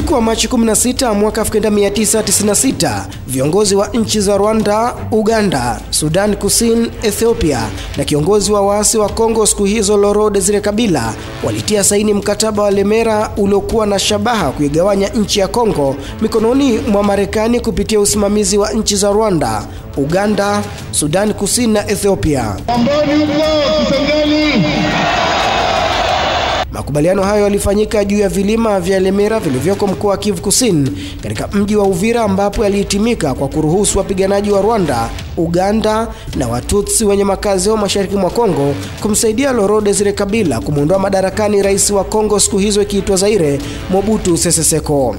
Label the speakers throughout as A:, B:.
A: Usiku wa Machi 16 mwaka 1996, viongozi wa nchi za Rwanda, Uganda, Sudan Kusini, Ethiopia na kiongozi wa waasi wa Kongo siku hizo Laurent Desire Kabila walitia saini mkataba wa Lemera uliokuwa na shabaha kuigawanya nchi ya Kongo mikononi mwa Marekani kupitia usimamizi wa nchi za Rwanda, Uganda, Sudan Kusini na Ethiopia. Makubaliano hayo yalifanyika juu ya vilima vya Lemera vilivyoko mkoa wa Kivu Kusini katika mji wa Uvira, ambapo yalihitimika kwa kuruhusu wapiganaji wa Rwanda, Uganda na Watutsi wenye makazi yao mashariki mwa Kongo kumsaidia Laurent Desire Kabila kumuondoa madarakani rais wa Kongo siku hizo ikiitwa Zaire, Mobutu Sese Seko.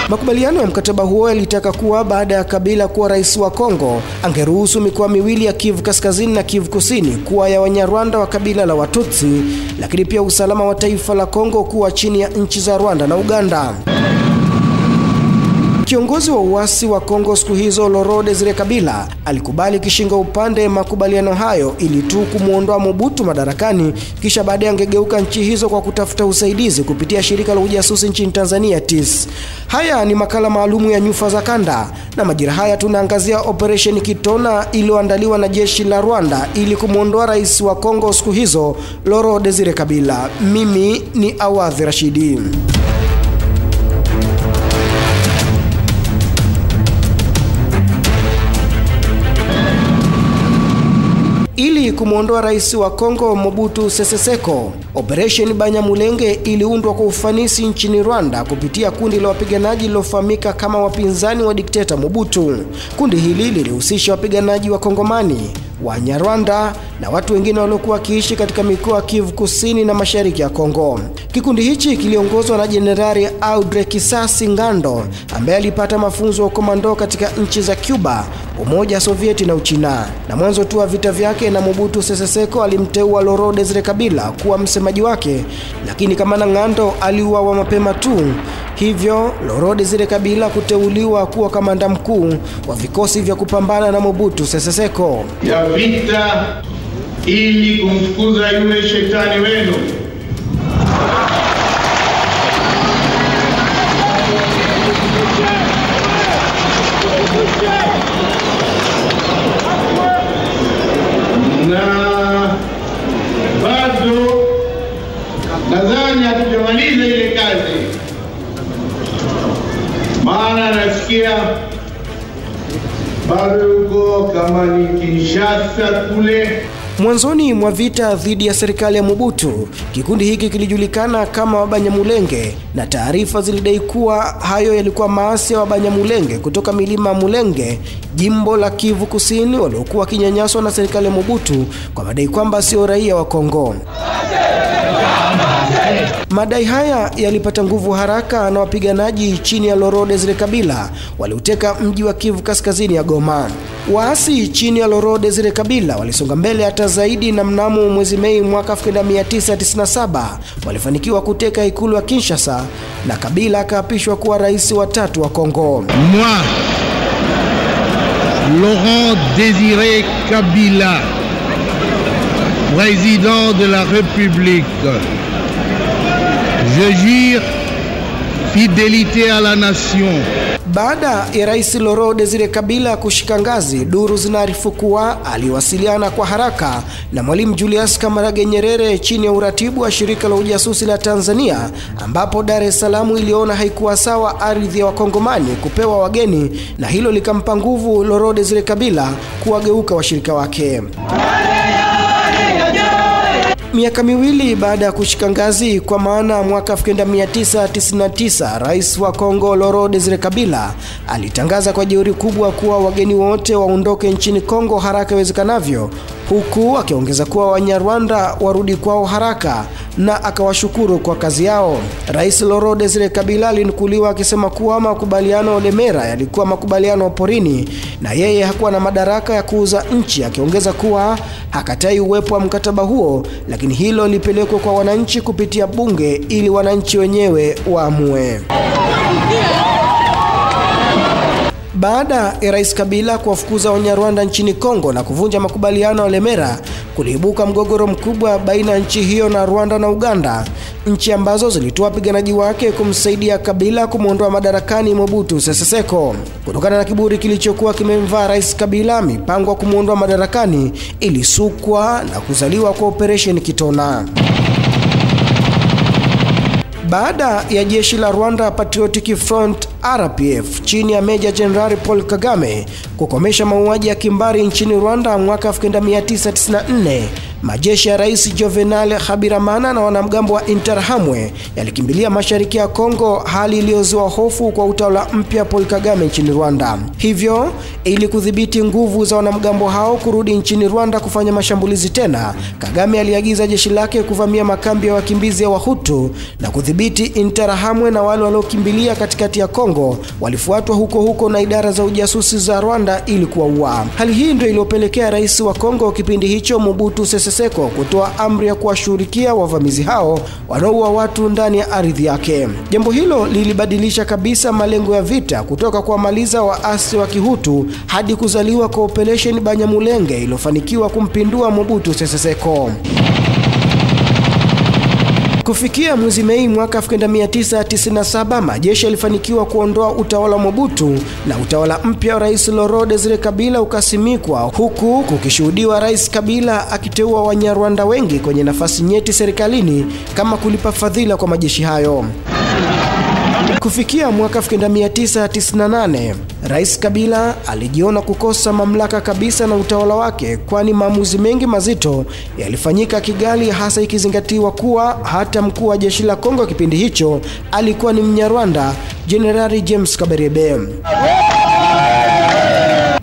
A: Makubaliano ya mkataba huo yalitaka kuwa baada ya Kabila kuwa rais wa Kongo, angeruhusu mikoa miwili ya Kivu Kaskazini na Kivu Kusini kuwa ya Wanyarwanda wa kabila la Watutsi, lakini pia usalama wa taifa la Kongo kuwa chini ya nchi za Rwanda na Uganda. Kiongozi wa uasi wa Kongo siku hizo Laurent Desire Kabila alikubali kishinga upande makubaliano hayo ili tu kumuondoa Mobutu madarakani, kisha baadaye angegeuka nchi hizo kwa kutafuta usaidizi kupitia shirika la ujasusi nchini Tanzania TIS. Haya ni makala maalumu ya Nyufa za Kanda, na majira haya tunaangazia Operation Kitona iliyoandaliwa na jeshi la Rwanda ili kumuondoa rais wa Kongo siku hizo Laurent Desire Kabila. Mimi ni Awadhi Rashidi. Ili kumuondoa rais wa Kongo Mobutu Sese Seko, Operation Banyamulenge iliundwa kwa ufanisi nchini Rwanda kupitia kundi la wapiganaji lilofahamika kama wapinzani wa dikteta Mobutu. Kundi hili lilihusisha wapiganaji wa Kongomani, Wanyarwanda na watu wengine waliokuwa wakiishi katika mikoa Kivu Kusini na Mashariki ya Kongo. Kikundi hichi kiliongozwa na Jenerali Audrey Kisasi Ngando, ambaye alipata mafunzo ya komando katika nchi za Cuba, Umoja wa Sovieti na Uchina. Na mwanzo tu wa vita vyake na Mobutu Sese Seko alimteua Laurent Desire Kabila kuwa msemaji wake, lakini Kamanda Ngando aliuawa mapema tu. Hivyo Laurent Desire Kabila kuteuliwa kuwa kamanda mkuu wa vikosi vya kupambana na Mobutu Sese Seko.
B: Ya vita ili kumfukuza yule shetani wenu. Na bado nadhani hatujamaliza ile kazi, maana nasikia bado yuko kama ni Kinshasa kule.
A: Mwanzoni mwa vita dhidi ya serikali ya Mobutu, kikundi hiki kilijulikana kama Banyamulenge, na taarifa zilidai kuwa hayo yalikuwa maasi ya Banyamulenge kutoka milima Mulenge, jimbo la Kivu Kusini, waliokuwa kinyanyaswa na serikali ya Mobutu kwa madai kwamba sio raia wa Kongo. Madai haya yalipata nguvu haraka na wapiganaji chini ya Laurent Desire Kabila waliuteka mji wa Kivu Kaskazini ya Goma. Waasi chini ya Laurent Desire Kabila walisonga mbele hata zaidi, na mnamo mwezi Mei mwaka 1997 walifanikiwa kuteka ikulu ya Kinshasa na Kabila akaapishwa kuwa rais wa tatu wa Kongo.
C: Moi, Laurent Desire Kabila, président de la République, je jure fidélité à la nation.
A: Baada ya rais Laurent Desire Kabila kushika ngazi, duru zinaarifu kuwa aliwasiliana kwa haraka na Mwalimu Julius Kambarage Nyerere chini ya uratibu wa shirika la ujasusi la Tanzania, ambapo Dar es Salaam iliona haikuwa sawa ardhi ya Wakongomani kupewa wageni, na hilo likampa nguvu Laurent Desire Kabila kuwageuka washirika wake. Miaka miwili baada ya kushika ngazi, kwa maana mwaka 1999, rais wa Kongo Laurent Desire Kabila alitangaza kwa jeuri kubwa kuwa wageni wote waondoke nchini Kongo haraka iwezekanavyo, huku akiongeza kuwa Wanyarwanda warudi kwao haraka, na akawashukuru kwa kazi yao. Rais Laurent Desire Kabila alinukuliwa akisema kuwa makubaliano Lemera yalikuwa makubaliano porini na yeye hakuwa na madaraka ya kuuza nchi, akiongeza kuwa hakatai uwepo wa mkataba huo, lakini hilo lipelekwe kwa wananchi kupitia bunge ili wananchi wenyewe waamue. Baada ya Rais Kabila kuwafukuza Wanyarwanda nchini Kongo na kuvunja makubaliano ya Lemera, kuliibuka mgogoro mkubwa baina ya nchi hiyo na Rwanda na Uganda, nchi ambazo zilitoa wapiganaji wake kumsaidia Kabila kumuondoa madarakani Mobutu Sese Seko. Kutokana na kiburi kilichokuwa kimemvaa Rais Kabila, mipango ya kumuondoa madarakani ilisukwa na kuzaliwa kwa Operation Kitona. Baada ya jeshi la Rwanda Patriotic Front RPF chini ya Meja Jenerali Paul Kagame kukomesha mauaji ya kimbari nchini Rwanda mwaka 1994, majeshi ya Rais Juvenal Habyarimana na wanamgambo wa Interahamwe yalikimbilia mashariki ya Kongo, hali iliyozua hofu kwa utawala mpya Paul Kagame nchini Rwanda. Hivyo, ili kudhibiti nguvu za wanamgambo hao kurudi nchini Rwanda kufanya mashambulizi tena, Kagame aliagiza jeshi lake kuvamia makambi ya wakimbizi ya Wahutu na kudhibiti Interahamwe, na wale waliokimbilia katikati ya Kongo walifuatwa huko na idara za ujasusi za Rwanda ili kuwaua. Hali hii ndio iliyopelekea rais wa Kongo kipindi hicho Mobutu Sese Seko kutoa amri ya kuwashughulikia wavamizi hao wanaoua watu ndani ya ardhi yake. Jambo hilo lilibadilisha kabisa malengo ya vita kutoka kuwamaliza waasi wa Kihutu hadi kuzaliwa kwa Operation Banyamulenge iliyofanikiwa kumpindua Mobutu Sese Seko. Kufikia mwezi Mei mwaka 1997, majeshi yalifanikiwa kuondoa utawala wa Mobutu na utawala mpya wa Rais Laurent Desire Kabila ukasimikwa, huku kukishuhudiwa Rais Kabila akiteua Wanyarwanda wengi kwenye nafasi nyeti serikalini kama kulipa fadhila kwa majeshi hayo. Kufikia mwaka 1998, Rais Kabila alijiona kukosa mamlaka kabisa na utawala wake, kwani maamuzi mengi mazito yalifanyika Kigali, hasa ikizingatiwa kuwa hata mkuu wa jeshi la Kongo kipindi hicho alikuwa ni Mnyarwanda, Jenerali James Kabarebe.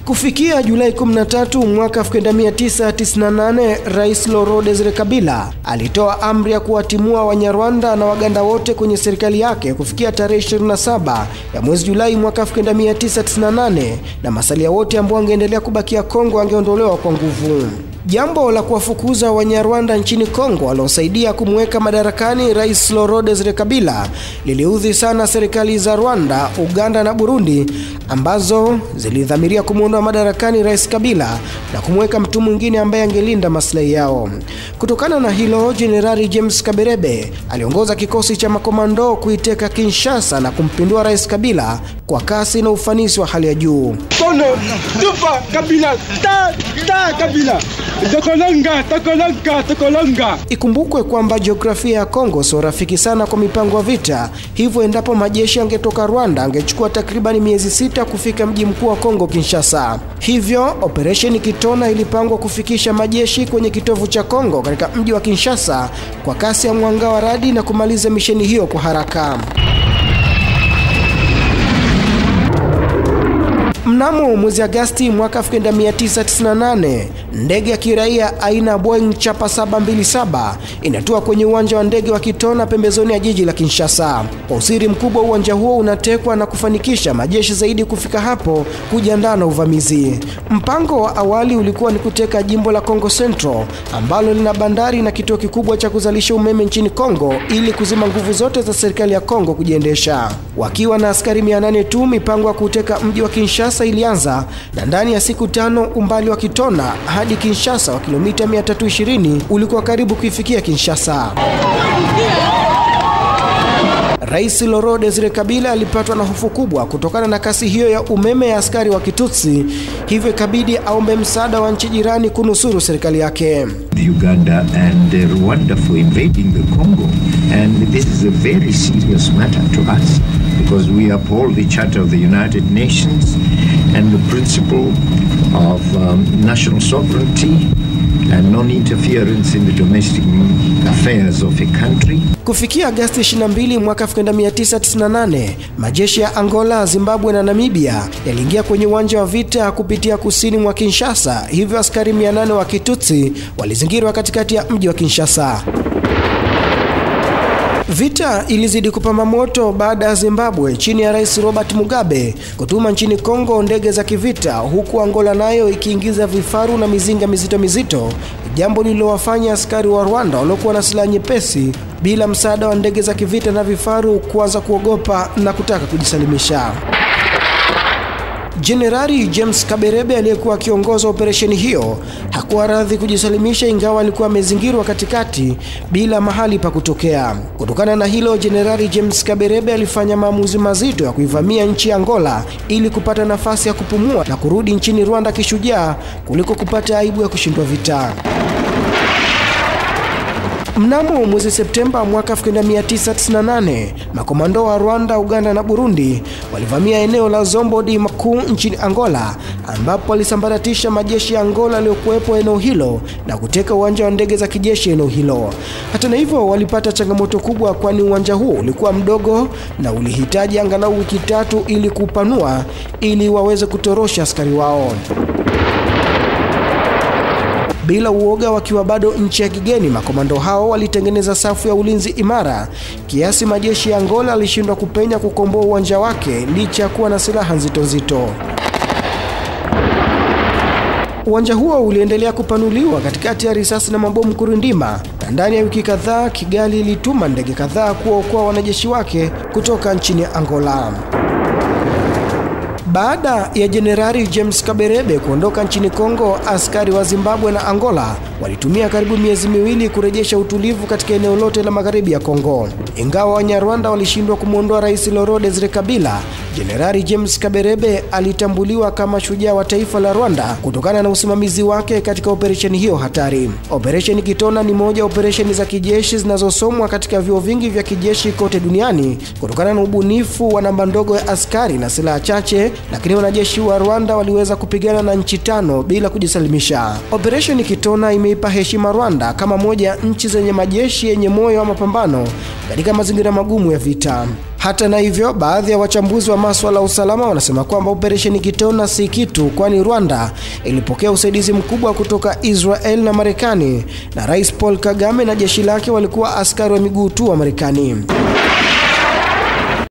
A: Kufikia Julai 13 mwaka 1998, Rais Laurent Desire Kabila alitoa amri ya kuwatimua Wanyarwanda na Waganda wote kwenye serikali yake kufikia tarehe 27 ya mwezi Julai mwaka 1998, na masalia wote ambao wangeendelea kubakia Kongo wangeondolewa kwa nguvu. Jambo la kuwafukuza Wanyarwanda nchini Kongo walosaidia kumweka madarakani Rais Laurent Desire Kabila liliudhi sana serikali za Rwanda, Uganda na Burundi, ambazo zilidhamiria kumuondoa madarakani Rais Kabila na kumweka mtu mwingine ambaye angelinda maslahi yao. Kutokana na hilo, Jenerali James Kabarebe aliongoza kikosi cha makomando kuiteka Kinshasa na kumpindua Rais Kabila kwa kasi na ufanisi wa hali ya juu. Ikumbukwe kwamba jiografia ya Kongo sio rafiki sana kwa mipango ya vita, hivyo endapo majeshi angetoka Rwanda angechukua takriban miezi 6 kufika mji mkuu wa Kongo, Kinshasa. Hivyo Operation Kitona ilipangwa kufikisha majeshi kwenye kitovu cha Kongo katika mji wa Kinshasa kwa kasi ya mwanga wa radi na kumaliza misheni hiyo kwa haraka. Mnamo mwezi Agosti mwaka 1998, ndege ya kiraia aina Boeing Chapa 727 inatua kwenye uwanja wa ndege wa Kitona pembezoni ya jiji la Kinshasa. Kwa usiri mkubwa, uwanja huo unatekwa na kufanikisha majeshi zaidi kufika hapo kujiandaa na uvamizi. Mpango wa awali ulikuwa ni kuteka jimbo la Kongo Central ambalo lina bandari na kituo kikubwa cha kuzalisha umeme nchini Kongo ili kuzima nguvu zote za serikali ya Kongo kujiendesha. Wakiwa na askari 800 tu, mipango ya kuteka mji wa Kinshasa ilianza, na ndani ya siku 5 umbali wa Kitona hadi Kinshasa wa kilomita 320 ulikuwa karibu kuifikia Kinshasa. Rais Laurent Desire Kabila alipatwa na hofu kubwa kutokana na kasi hiyo ya umeme ya askari wa Kitutsi, hivyo ikabidi aombe msaada wa nchi jirani kunusuru serikali yake.
D: Uganda and Rwanda for invading the Congo, and this is a very serious matter to us because we uphold the Charter of the United Nations and the principle of national sovereignty and non-interference in the domestic affairs of a country.
A: Kufikia Agosti 22 mwaka 1998, majeshi ya Angola, Zimbabwe na Namibia yaliingia kwenye uwanja wa vita kupitia kusini mwa Kinshasa, hivyo askari 800 wa Kitutsi walizingirwa katikati ya mji wa Kinshasa. Vita ilizidi kupamba moto baada ya Zimbabwe chini ya Rais Robert Mugabe kutuma nchini Kongo ndege za kivita, huku Angola nayo ikiingiza vifaru na mizinga mizito, jambo lililowafanya askari wa Rwanda waliokuwa na silaha nyepesi bila msaada wa ndege za kivita na vifaru kuanza kuogopa na kutaka kujisalimisha. Jenerali James Kabarebe aliyekuwa akiongoza operesheni hiyo hakuwa radhi kujisalimisha, ingawa alikuwa amezingirwa katikati bila mahali pa kutokea. Kutokana na hilo, Jenerali James Kabarebe alifanya maamuzi mazito ya kuivamia nchi ya Angola ili kupata nafasi ya kupumua na kurudi nchini Rwanda kishujaa kuliko kupata aibu ya kushindwa vita. Mnamo mwezi Septemba mwaka 1998, makomando wa Rwanda, Uganda na Burundi walivamia eneo la Zombodi Makuu nchini Angola, ambapo walisambaratisha majeshi ya Angola yaliyokuwepo eneo hilo na kuteka uwanja wa ndege za kijeshi eneo hilo. Hata hivyo, walipata changamoto kubwa, kwani uwanja huo ulikuwa mdogo na ulihitaji angalau wiki 3 ili kupanua ili waweze kutorosha askari wao. Bila uoga, wakiwa bado nchi ya kigeni, makomando hao walitengeneza safu ya ulinzi imara kiasi majeshi ya Angola alishindwa kupenya kukomboa uwanja wake licha ya kuwa na silaha nzito. Uwanja huo uliendelea kupanuliwa katikati ya risasi na mabomu kurindima, na ndani ya wiki kadhaa Kigali ilituma ndege kadhaa kuwaokoa wanajeshi wake kutoka nchini Angola. Baada ya Jenerali James Kabarebe kuondoka nchini Kongo, askari wa Zimbabwe na Angola walitumia karibu miezi 2 kurejesha utulivu katika eneo lote la magharibi ya Kongo. Ingawa Wanyarwanda walishindwa kumuondoa Rais Laurent Desire Kabila, Jenerali James Kabarebe alitambuliwa kama shujaa wa taifa la Rwanda kutokana na usimamizi wake katika operesheni hiyo hatari. Operesheni Kitona ni moja operesheni za kijeshi zinazosomwa katika vyuo vingi vya kijeshi kote duniani kutokana na ubunifu wa namba ndogo ya askari na silaha chache, lakini wanajeshi wa Rwanda waliweza kupigana na nchi 5 bila kujisalimisha. Operesheni Kitona imeipa heshima Rwanda kama moja ya nchi zenye majeshi yenye moyo wa mapambano katika mazingira magumu ya vita. Hata na hivyo, baadhi ya wachambuzi wa masuala ya usalama wanasema kwamba operesheni Kitona si kitu, kwani Rwanda ilipokea usaidizi mkubwa kutoka Israel na Marekani, na Rais Paul Kagame na jeshi lake walikuwa askari wa miguu tu wa Marekani.